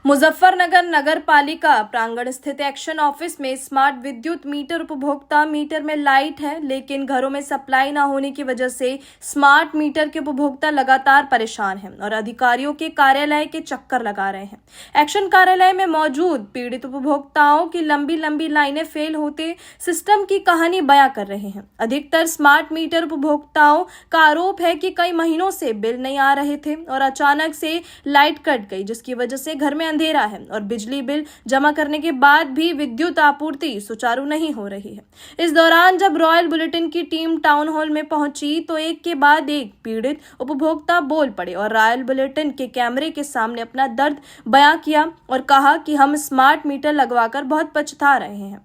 मुजफ्फरनगर नगर पालिका प्रांगण स्थित एक्शन ऑफिस में स्मार्ट विद्युत मीटर उपभोक्ता मीटर में लाइट है, लेकिन घरों में सप्लाई न होने की वजह से स्मार्ट मीटर के उपभोक्ता लगातार परेशान हैं और अधिकारियों के कार्यालय के चक्कर लगा रहे हैं। एक्शन कार्यालय में मौजूद पीड़ित उपभोक्ताओं की लंबी लंबी लाइनें फेल होते सिस्टम की कहानी बयां कर रहे हैं। अधिकतर स्मार्ट मीटर उपभोक्ताओं का आरोप है कि कई महीनों से बिल नहीं आ रहे थे और अचानक से लाइट कट गई, जिसकी वजह से घर में अंधेरा है और बिजली बिल जमा करने के बाद भी विद्युत आपूर्ति सुचारू नहीं हो रही है। इस दौरान जब रॉयल बुलेटिन की टीम टाउन हॉल में पहुंची तो एक के बाद एक पीड़ित उपभोक्ता बोल पड़े और रॉयल बुलेटिन के कैमरे के सामने अपना दर्द बयां किया और कहा कि हम स्मार्ट मीटर लगवाकर बहुत पछता रहे हैं।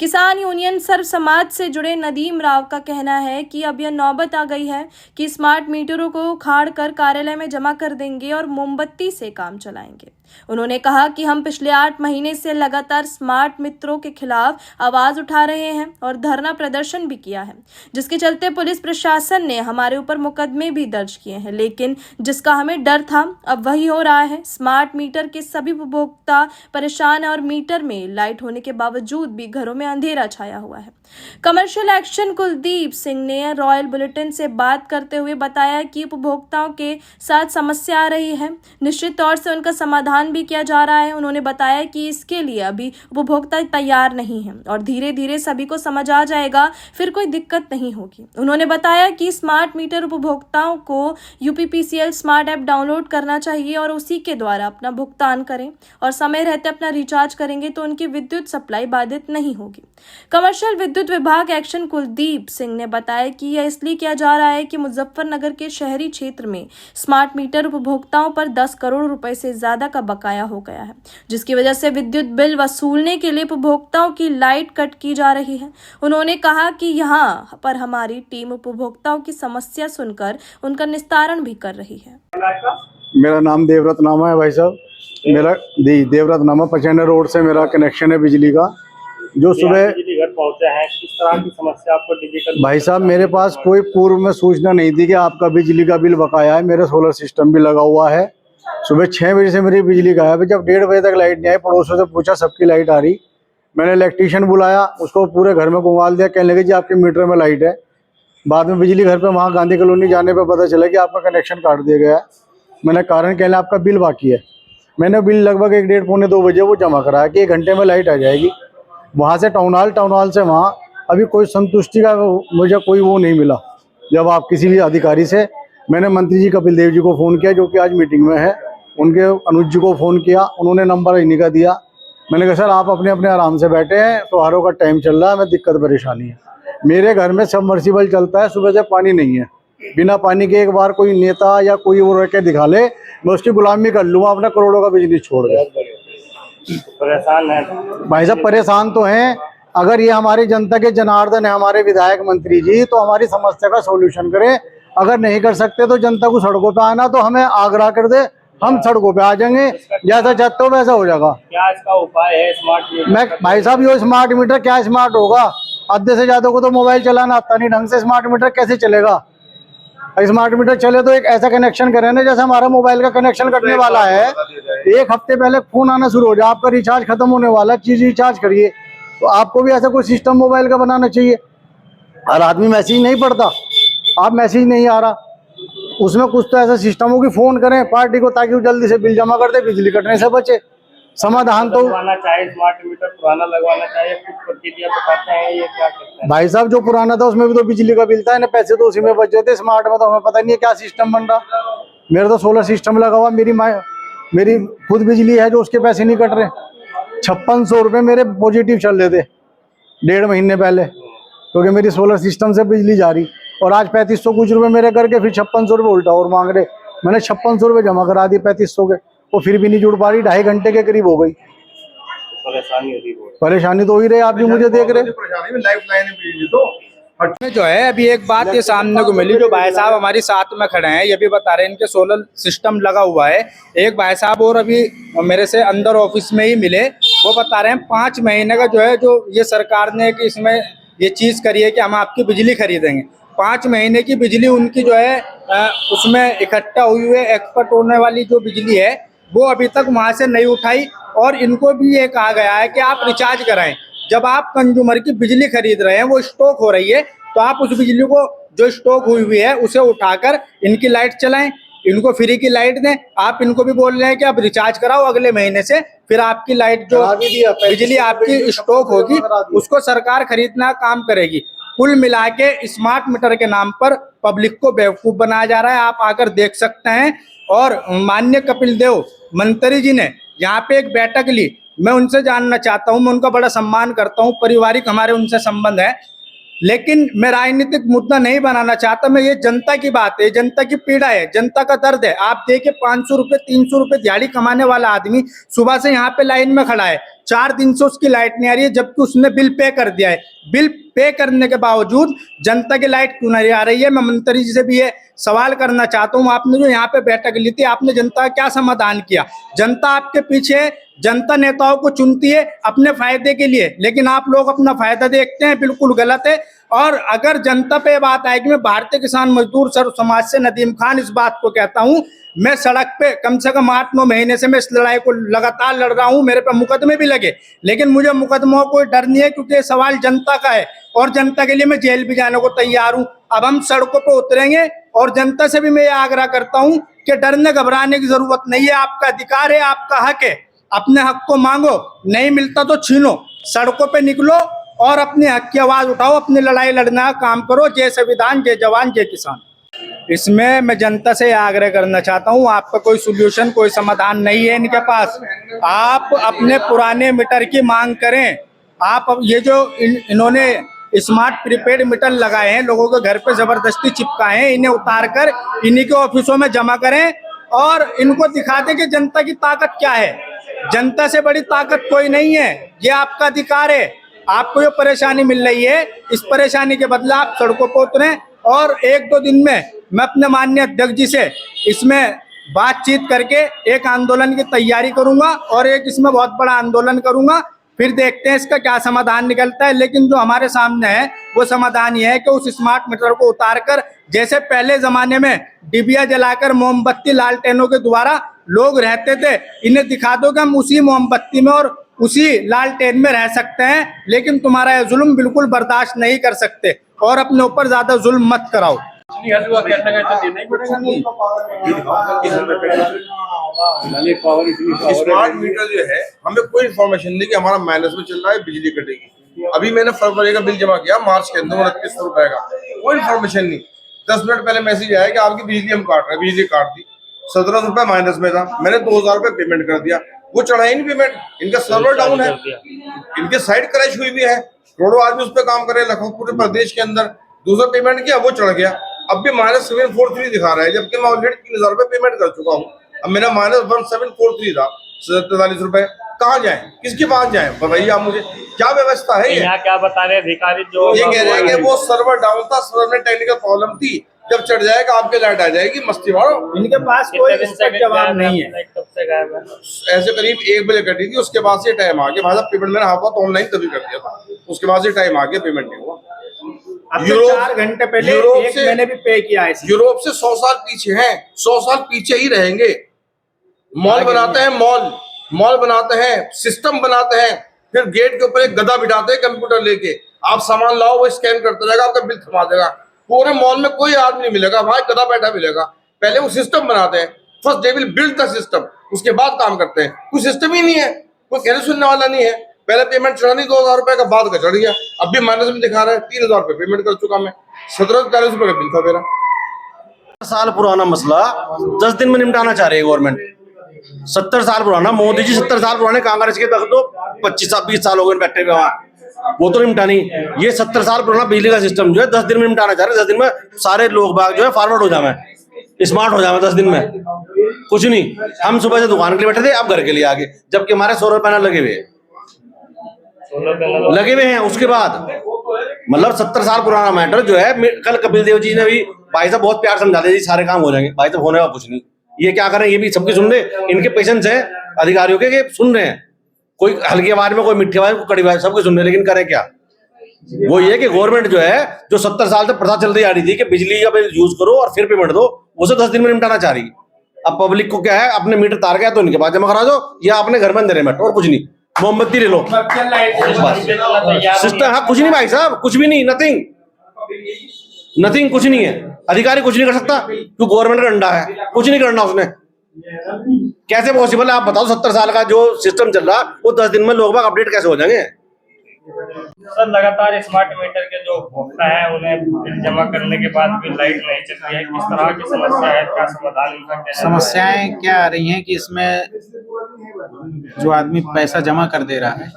किसान यूनियन सर्व समाज से जुड़े नदीम राव का कहना है कि अब यह नौबत आ गई है कि स्मार्ट मीटरों को उखाड़ कर कार्यालय में जमा कर देंगे और मोमबत्ती से काम चलाएंगे। उन्होंने कहा कि हम पिछले 8 महीने से लगातार स्मार्ट मीटरों के खिलाफ आवाज उठा रहे हैं और धरना प्रदर्शन भी किया है, जिसके चलते पुलिस प्रशासन ने हमारे ऊपर मुकदमे भी दर्ज किए हैं, लेकिन जिसका हमें डर था अब वही हो रहा है। स्मार्ट मीटर के सभी उपभोक्ता परेशान है और मीटर में लाइट होने के बावजूद भी घरों में अंधेरा छाया हुआ है। कमर्शियल एक्शन कुलदीप सिंह ने रॉयल बुलेटिन से बात करते हुए बताया कि उपभोक्ताओं के साथ समस्या आ रही है, निश्चित तौर से उनका समाधान भी किया जा रहा है। उन्होंने बताया कि इसके लिए अभी उपभोक्ता तैयार नहीं है और धीरे धीरे सभी को समझ आ जाएगा, फिर कोई दिक्कत नहीं होगी। उन्होंने बताया कि स्मार्ट मीटर उपभोक्ताओं को यूपीपीसीएल स्मार्ट ऐप डाउनलोड करना चाहिए और उसी के द्वारा अपना भुगतान करें और समय रहते अपना रिचार्ज करेंगे तो उनकी विद्युत सप्लाई बाधित नहीं होगी। कमर्शियल विद्युत विभाग एक्शन कुलदीप सिंह ने बताया कि यह इसलिए किया जा रहा है कि मुजफ्फरनगर के शहरी क्षेत्र में स्मार्ट मीटर उपभोक्ताओं पर 10 करोड़ रुपए से ज्यादा का बकाया हो गया है, जिसकी वजह से विद्युत बिल वसूलने के लिए उपभोक्ताओं की लाइट कट की जा रही है। उन्होंने कहा कि यहाँ पर हमारी टीम उपभोक्ताओं की समस्या सुनकर उनका निस्तारण भी कर रही है। मेरा नाम देवव्रत नामा है भाई साहब। मेरा देवव्रत नामा 95 रोड से मेरा कनेक्शन है बिजली का। जो सुबह बिजली घर पहुंचे हैं, किस तरह की समस्या आपको डिजिटल? भाई साहब मेरे पास कोई पूर्व में सूचना नहीं थी कि आपका बिजली का बिल बकाया है। मेरा सोलर सिस्टम भी लगा हुआ है। सुबह 6 बजे से मेरी बिजली गायब है। जब 1:30 बजे तक लाइट नहीं आई, पड़ोसियों से पूछा, सबकी लाइट आ रही। मैंने इलेक्ट्रीशियन बुलाया, उसको पूरे घर में घुमा दिया, कहने लगे जी आपके मीटर में लाइट है। बाद में बिजली घर पे वहाँ गांधी कॉलोनी जाने पे पता चला कि आपका कनेक्शन काट दिया गया है। मैंने कारण कहले आपका बिल बाकी है। मैंने बिल लगभग 1, 1:30, पौने 2 बजे वो जमा कराया कि 1 घंटे में लाइट आ जाएगी। वहाँ से टाउन हॉल से वहाँ अभी कोई संतुष्टि का मुझे कोई वो नहीं मिला। जब आप किसी भी अधिकारी से, मैंने मंत्री जी कपिल देव जी को फ़ोन किया जो कि आज मीटिंग में है, उनके अनुज जी को फ़ोन किया, उन्होंने नंबर इन्हीं का दिया। मैंने कहा सर आप अपने अपने आराम से बैठे हैं, त्योहारों का टाइम चल रहा है, हमें दिक्कत परेशानी है। मेरे घर में सबमर्सिबल चलता है, सुबह से पानी नहीं है। बिना पानी के एक बार कोई नेता या कोई वो रह के दिखा ले, मैं उसकी गुलामी कर लूँगा, अपना करोड़ों का बिजनेस छोड़ दे। परेशान है भाई साहब, परेशान तो हैं। अगर ये हमारी जनता के जनार्दन है, हमारे विधायक मंत्री जी, तो हमारी समस्या का सॉल्यूशन करें। अगर नहीं कर सकते तो जनता को सड़कों पे आना, तो हमें आग्रह कर दे, हम सड़कों पे आ जाएंगे। जैसा चाहते हो वैसा हो जाएगा। क्या इसका उपाय है स्मार्ट मीटर? मैं भाई साहब, ये स्मार्ट मीटर क्या स्मार्ट होगा? आधे से ज्यादा को तो मोबाइल चलाना आता नहीं ढंग से। स्मार्ट मीटर कैसे चलेगा? स्मार्ट मीटर चले तो एक ऐसा कनेक्शन करें ना, जैसे हमारा मोबाइल का कनेक्शन कटने वाला है, 1 हफ्ते पहले फोन आना शुरू हो जाए, आपका रिचार्ज खत्म होने वाला, चीज रिचार्ज करिए। तो आपको भी ऐसा कोई सिस्टम मोबाइल का बनाना चाहिए। हर आदमी मैसेज नहीं पढ़ता, आप मैसेज नहीं आ रहा, उसमें कुछ तो ऐसा सिस्टम हो कि फोन करें पार्टी को, ताकि वो जल्दी से बिल जमा कर दे, बिजली कटने से बचे। समाधान तो लगवाना चाहिए स्मार्ट मीटर, पुराना लगवाना चाहिए। कुछ प्रक्रिया बताते हैं, ये क्या करते हैं? भाई साहब जो पुराना था उसमें भी तो बिजली का बिल था ना, पैसे तो उसी में बच जाते। स्मार्ट में तो हमें पता नहीं है क्या सिस्टम बन रहा। मेरा तो सोलर सिस्टम लगा हुआ, मेरी खुद बिजली है जो उसके पैसे नहीं कट रहे। 5600 रुपये मेरे पॉजिटिव चल रहे थे 1.5 महीने पहले, क्योंकि मेरी सोलर सिस्टम से बिजली जा रही। और आज 3500 कुछ रुपये मेरे करके फिर 5600 रुपये उल्टा और मांग रहे। मैंने 5600 रुपये जमा करा दिए 3500 के, वो फिर भी नहीं जुड़ पा रही। 2.5 घंटे के करीब हो गई। परेशानी तो हो ही रही, आप भी मुझे देख रहे। में जो है अभी एक बात ये सामने को मिली, जो भाई साहब हमारी साथ में खड़े हैं, ये भी बता रहे हैं इनके सोलर सिस्टम लगा हुआ है। एक भाई साहब और अभी मेरे से अंदर ऑफिस में ही मिले, वो बता रहे हैं 5 महीने का जो है, जो ये सरकार ने कि इसमें ये चीज़ करी है कि हम आपकी बिजली खरीदेंगे। 5 महीने की बिजली उनकी जो है उसमें इकट्ठा हुई है, एक्सपर्ट होने वाली जो बिजली है वो अभी तक वहां से नहीं उठाई। और इनको भी ये कहा गया है कि आप रिचार्ज कराएं। जब आप कंज्यूमर की बिजली खरीद रहे हैं, वो स्टॉक हो रही है, तो आप उस बिजली को जो स्टॉक हुई है उसे उठाकर इनकी लाइट चलाएं, इनको फ्री की लाइट दें। आप इनको भी बोल रहे हैं कि आप रिचार्ज कराओ अगले महीने से, फिर आपकी लाइट जो बिजली आपकी स्टॉक होगी उसको सरकार खरीदना काम करेगी। कुल मिला के स्मार्ट मीटर के नाम पर पब्लिक को बेवकूफ बनाया जा रहा है, आप आकर देख सकते हैं। और माननीय कपिल देव मंत्री जी ने यहाँ पे एक बैठक ली, मैं उनसे जानना चाहता हूँ, मैं उनका बड़ा सम्मान करता हूँ, पारिवारिक हमारे उनसे संबंध है, लेकिन मैं राजनीतिक मुद्दा नहीं बनाना चाहता। मैं ये जनता की बात है, जनता की पीड़ा है, जनता का दर्द है। आप देखिए 500 रुपए 300 रुपए दिहाड़ी कमाने वाला आदमी सुबह से यहाँ पे लाइन में खड़ा है, 4 दिन से उसकी लाइट नहीं आ रही है, जबकि उसने बिल पे कर दिया है। बिल पे करने के बावजूद जनता की लाइट क्यों नहीं आ रही है? मैं मंत्री जी से भी ये सवाल करना चाहता हूँ, आपने जो यहाँ पे बैठक ली थी, आपने जनता का क्या समाधान किया? जनता आपके पीछे, जनता नेताओं को चुनती है अपने फायदे के लिए, लेकिन आप लोग अपना फायदा देखते हैं, बिल्कुल गलत है। और अगर जनता पे बात आएगी, मैं भारतीय किसान मजदूर सर्व समाज से नदीम खान इस बात को कहता हूं, मैं सड़क पे कम से कम 8-9 महीने से मैं इस लड़ाई को लगातार लड़ रहा हूं। मेरे पे मुकदमे भी लगे, लेकिन मुझे मुकदमों को डर नहीं है, क्योंकि ये सवाल जनता का है और जनता के लिए मैं जेल भी जाने को तैयार हूं। अब हम सड़कों पे उतरेंगे और जनता से भी मैं ये आग्रह करता हूं कि डरने घबराने की जरूरत नहीं है। आपका अधिकार है, आपका हक है, अपने हक को मांगो, नहीं मिलता तो छीनो, सड़कों पे निकलो और अपने हक की आवाज उठाओ, अपनी लड़ाई लड़ना का काम करो। जय संविधान, जय जवान, जय किसान। इसमें मैं जनता से आग्रह करना चाहता हूं, आपका कोई सोल्यूशन, कोई समाधान नहीं है इनके पास। आप अपने पुराने मीटर की मांग करें। आप ये जो इन्होंने स्मार्ट प्रीपेड मीटर लगाए हैं, लोगों के घर पे जबरदस्ती चिपकाए हैं, इन्हें उतार कर इन्हीं के ऑफिसों में जमा करें और इनको दिखा दें कि जनता की ताकत क्या है। जनता से बड़ी ताकत कोई नहीं है, ये आपका अधिकार है। आपको जो परेशानी मिल रही है, इस परेशानी के बदले आप सड़कों पर उतरें और 1-2 दिन में मैं अपने माननीय अध्यक्ष जी से इसमें बातचीत करके एक आंदोलन की तैयारी करूंगा और एक इसमें बहुत बड़ा आंदोलन करूंगा। फिर देखते हैं इसका क्या समाधान निकलता है। लेकिन जो हमारे सामने है वो समाधान ये है कि उस स्मार्ट मीटर को उतारकर, जैसे पहले जमाने में डिबिया जलाकर मोमबत्ती लालटेनों के द्वारा लोग रहते थे, इन्हें दिखा दो कि हम उसी मोमबत्ती में और उसी लालटेन में रह सकते हैं। लेकिन तुम्हारा ये जुल्म बिल्कुल बर्दाश्त नहीं कर सकते और अपने ऊपर ज्यादा जुल्म मत कराओ। स्मार्ट मीटर जो है, हमें कोई इन्फॉर्मेशन नहीं कि हमारा माइनस में चल रहा है, बिजली कटेगी। अभी मैंने फरवरी का बिल जमा किया, मार्च के अंदर 2900 रुपए का, कोई इन्फॉर्मेशन नहीं। 10 मिनट पहले मैसेज आया कि आपकी बिजली हम काट रहे हैं, बिजली काट दी। 1700 रुपए माइनस में था, मैंने 2000 रुपए पेमेंट कर दिया, वो चढ़ाई नहीं पेमेंट। इनका सर्वर डाउन है, इनके साइट क्रैश हुई भी है, करोड़ों आदमी उस पर काम कर रहे हैं, लखनऊ पूरे प्रदेश के अंदर। दूसरा पेमेंट किया, वो चढ़ गया, अब भी -743 दिखा रहा है, जबकि मैं ऑलरेडी 3000 रुपए पेमेंट कर चुका हूँ। अब मेरा -1743 था, 43 रुपए। कहाँ जाए, किसके पास जाए बताइए आप मुझे, क्या व्यवस्था है ये? यहाँ क्या बता रहे अधिकारी जो ये कह रहे हैं कि वो सर्वर डाउन था, सर्वर में टेक्निकल प्रॉब्लम थी, जब चढ़ जाएगा आपके लाइट आ जाएगी। मस्ती मारो, इनके पास कोई इसका जवाब नहीं है। कब से गायब है? ऐसे करीब 1 बजे कटी थी, उसके बाद से टाइम आ गया। भाई साहब पेमेंट मैंने हाफ ऑनलाइन तभी कर दिया था, उसके बाद से टाइम आ गया, पेमेंट नहीं हुआ। अब तो 4 घंटे पहले एक मैंने भी पे किया है। यूरोप से 100 साल पीछे हैं, 100 साल पीछे ही रहेंगे। मॉल बनाते हैं, मॉल बनाते हैं, सिस्टम बनाते हैं, फिर गेट के ऊपर एक गधा बिठाते हैं कंप्यूटर लेके, आप सामान लाओ, वो स्कैन करता रहेगा, आपका बिल थमा देगा। पूरे मॉल में कोई आदमी नहीं मिलेगा, भाई गधा बैठा मिलेगा। पहले वो सिस्टम बनाते हैं, first they will build the system, उसके बाद काम करते हैं। कोई सिस्टम ही नहीं है, कोई कहने सुनने वाला नहीं है। पहले पेमेंट चढ़ा नहीं 2000 रुपए का, बाद का चढ़ गया, अब भी माइनस में दिखा रहा है। 3000 रुपए पेमेंट कर चुका मैं, 1740 रुपए का बिल था मेरा। साल पुराना मसला 10 दिन में निपटाना चाह रही है गवर्नमेंट। 70 साल पुराना, मोदी जी 70 साल पुराने, कांग्रेस के तक तो 25-20 साल हो गए बैठे हुए वहां, वो तो निपटा नहीं। ये 70 साल पुराना बिजली का सिस्टम जो है 10 दिन में निपटाना चाह रहे हैं। 10 दिन में सारे लोग बाग जो है फॉरवर्ड हो जाए, स्मार्ट हो जाए 10 दिन में। कुछ नहीं, हम सुबह से दुकान के लिए बैठे थे, अब घर के लिए आगे, जबकि हमारे सोलर पैनल लगे हुए हैं। उसके बाद मतलब 70 साल पुराना मैटर जो है, कल कपिल देव जी ने भी भाई साहब बहुत प्यार समझा दिया जी, सारे काम हो जाएंगे। भाई साहब होने का कुछ नहीं, ये क्या करें, ये भी सबकी सुन रहे, इनके पेशेंस है अधिकारियों के सुन रहे हैं, कोई हल्की आवाज में, कोई मीठी आवाज में, कोई कड़ी आवाज, सबके सुन रहे, लेकिन करें क्या? वो ये कि गवर्नमेंट जो है, जो 70 साल तक प्रथा चलती आ रही थी कि बिजली का बिल यूज करो और फिर पेमेंट दो, उसे 10 दिन में निपटाना चाह रही है। अब पब्लिक को क्या है, अपने मीटर तार गया तो इनके पास जमा करा दो या अपने घर में अंदर मत, और कुछ नहीं, मोमबत्ती ले लो सिस्टम। हाँ कुछ नहीं भाई साहब, कुछ भी नहीं, नथिंग नथिंग, कुछ नहीं है। अधिकारी कुछ नहीं कर सकता क्योंकि गवर्नमेंट का डंडा है, कुछ नहीं करना उसने। कैसे पॉसिबल है आप बताओ? 70 साल का जो सिस्टम चल रहा वो 10 दिन में लोग बाग अपडेट कैसे हो जाएंगे? सर लगातार स्मार्ट मीटर के जो उपभोक्ता है उन्हें बिल जमा करने के बाद भी लाइट नहीं चलती है, किस तरह की समस्या है, क्या समाधान इनका क्या है? समस्याएं क्या आ रही हैं कि इसमें जो आदमी पैसा जमा कर दे रहा है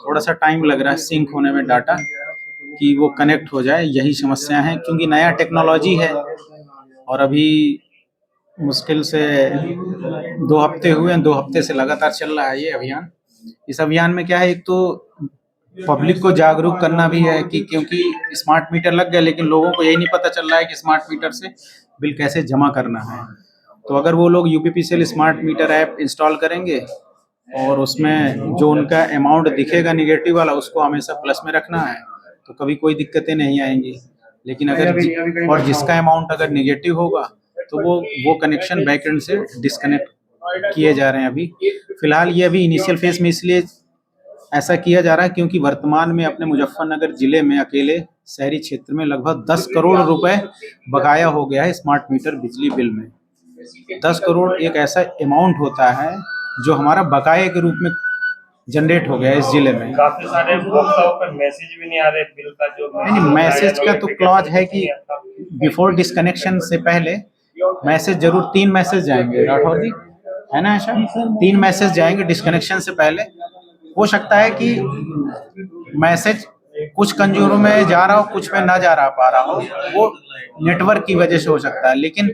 थोड़ा सा टाइम लग रहा है सिंक होने में डाटा, कि वो कनेक्ट हो जाए, यही समस्या है। क्योंकि नया टेक्नोलॉजी है और अभी मुश्किल से 2 हफ्ते हुए हैं, 2 हफ्ते से लगातार चल रहा है ये अभियान। इस अभियान में क्या है, एक तो पब्लिक को जागरूक करना भी है कि क्योंकि स्मार्ट मीटर लग गए लेकिन लोगों को यही नहीं पता चल रहा है कि स्मार्ट मीटर से बिल कैसे जमा करना है। तो अगर वो लोग UPPCL smart meter app install करेंगे और उसमें जो उनका अमाउंट दिखेगा निगेटिव वाला उसको हमेशा प्लस में रखना है तो कभी कोई दिक्कतें नहीं आएंगी। लेकिन अगर और जिसका अमाउंट अगर निगेटिव होगा तो वो कनेक्शन बैकएंड से डिस्कनेक्ट किए जा रहे हैं। अभी फिलहाल ये अभी इनिशियल फेज में इसलिए ऐसा किया जा रहा है क्योंकि वर्तमान में अपने मुजफ्फरनगर जिले में अकेले शहरी क्षेत्र में लगभग 10 करोड़ रुपए बकाया हो गया है स्मार्ट मीटर बिजली बिल में। 10 करोड़ एक ऐसा अमाउंट होता है जो हमारा बकाये के रूप में जनरेट हो गया है इस जिले में। काफी सारे उपभोक्ताओं पर मैसेज भी नहीं आ रहे बिल का, जो नहीं, मैसेज का तो क्लॉज है कि बिफोर डिस्कनेक्शन से पहले मैसेज जरूर 3 मैसेज जाएंगे राठौर जी, है ना ऐसा? 3 मैसेज जाएंगे डिस्कनेक्शन से पहले। हो सकता है कि मैसेज कुछ कंज्यूमर में जा रहा हो, कुछ में ना जा पा रहा हो, वो नेटवर्क की वजह से हो सकता है। लेकिन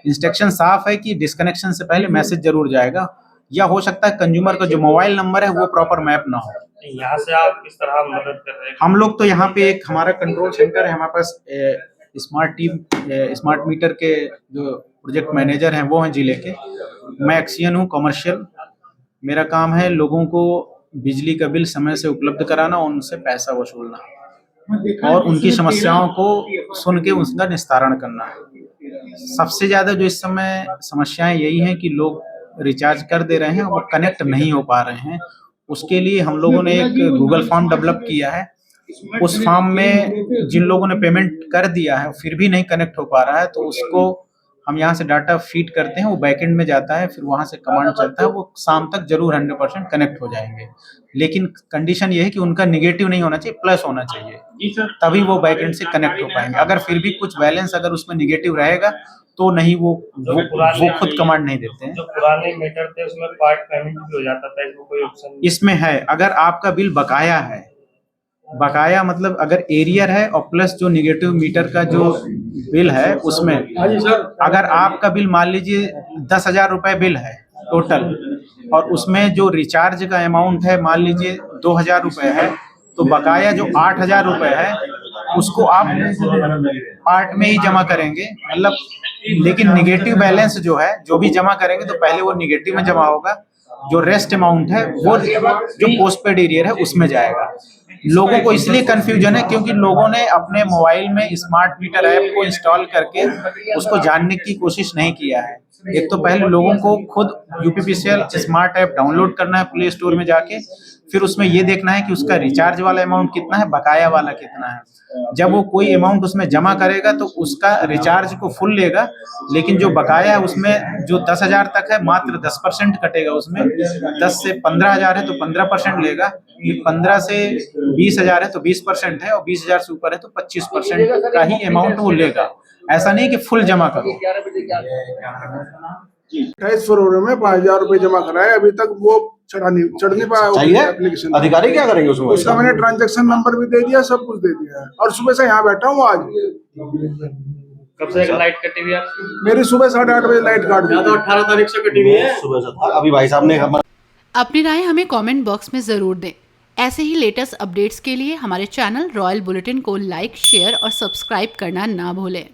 इंस्ट्रक्शन साफ है कि डिस्कनेक्शन से पहले मैसेज जरूर जाएगा। या हो सकता है कंज्यूमर का जो मोबाइल नंबर है वो प्रॉपर मैप ना हो। यहाँ से आप किस तरह मदद कर रहे हैं? हम लोग तो यहाँ पे एक हमारा कंट्रोल सेंटर है, हमारे पास स्मार्ट मीटर के जो प्रोजेक्ट मैनेजर हैं वो हैं जिले के। मैं एक्सियन हूँ कमर्शियल। मेरा काम है लोगों को बिजली का बिल समय से उपलब्ध कराना, उनसे पैसा वसूलना और उनकी समस्याओं को सुन के उसका निस्तारण करना। सबसे ज्यादा जो इस समय समस्याएं यही हैं कि लोग रिचार्ज कर दे रहे हैं और कनेक्ट नहीं हो पा रहे हैं। उसके लिए हम लोगों ने एक गूगल फॉर्म डेवलप किया है। उस फॉर्म में जिन लोगों ने पेमेंट कर दिया है फिर भी नहीं कनेक्ट हो पा रहा है तो उसको हम यहाँ से डाटा फीड करते हैं, वो बैकएंड में जाता है, फिर वहाँ से कमांड चलता है, वो शाम तक जरूर 100% कनेक्ट हो जाएंगे। लेकिन कंडीशन ये है कि उनका निगेटिव नहीं होना चाहिए, प्लस होना चाहिए, तभी वो बैकएंड से कनेक्ट हो पाएंगे। अगर फिर भी कुछ बैलेंस अगर उसमें निगेटिव रहेगा तो नहीं, वो खुद कमांड नहीं देते हैं। जो पुराने मीटर थे उसमें पार्ट पेमेंट भी हो जाता था, इसमें कोई ऑप्शन? इसमें है, अगर आपका बिल बकाया है, बकाया मतलब अगर एरियर है और प्लस जो निगेटिव मीटर का जो बिल है उसमें अगर आपका बिल मान लीजिए 10,000 रुपए बिल है टोटल और उसमें जो रिचार्ज का अमाउंट है मान लीजिए 2,000 रुपए है, तो बकाया जो 8,000 रुपए है उसको आप पार्ट में ही जमा करेंगे, मतलब लेकिन निगेटिव बैलेंस जो है जो भी जमा करेंगे तो पहले वो निगेटिव में जमा होगा, जो रेस्ट अमाउंट है वो जो पोस्टपेड एरियर है उसमें जाएगा। लोगों को इसलिए कंफ्यूजन है क्योंकि लोगों ने अपने मोबाइल में स्मार्ट मीटर ऐप को इंस्टॉल करके उसको जानने की कोशिश नहीं किया है। एक तो पहले लोगों को खुद यूपीपीसीएल स्मार्ट ऐप डाउनलोड करना है प्ले स्टोर में जाके, फिर उसमें ये देखना है कि उसका रिचार्ज वाला अमाउंट कितना है, बकाया वाला कितना है। जब वो कोई अमाउंट उसमें जमा करेगा तो उसका रिचार्ज को फुल लेगा, लेकिन जो बकाया है उसमें जो 10,000 तक है मात्र 10% कटेगा उसमें। 10 से 15,000 है तो 15% लेगा, 15 से 20,000 है तो 20% है और 20,000 से ऊपर है तो 25% का ही अमाउंट वो लेगा। ऐसा नहीं कि फुल जमा करो। 28 फरवरी में 5,000 रुपए जमा कराए, अभी तक वो चढ़ नहीं पाया एप्लीकेशन। अधिकारी क्या करेंगे उसमें? उसका मैंने ट्रांजैक्शन नंबर भी दे दिया, सब कुछ दे दिया है और सुबह से यहाँ बैठा हूँ। आज कब से लाइट कटी हुई है आपकी? मेरी सुबह 8:30 बजे लाइट काट दी। 18 तारीख से कटी हुई है सुबह से था। अभी भाई साहब ने अपनी राय हमें कमेंट बॉक्स में ज़रूर दें। ऐसे ही लेटेस्ट अपडेट्स के लिए हमारे चैनल रॉयल बुलेटिन को लाइक, शेयर और सब्सक्राइब करना ना भूलें।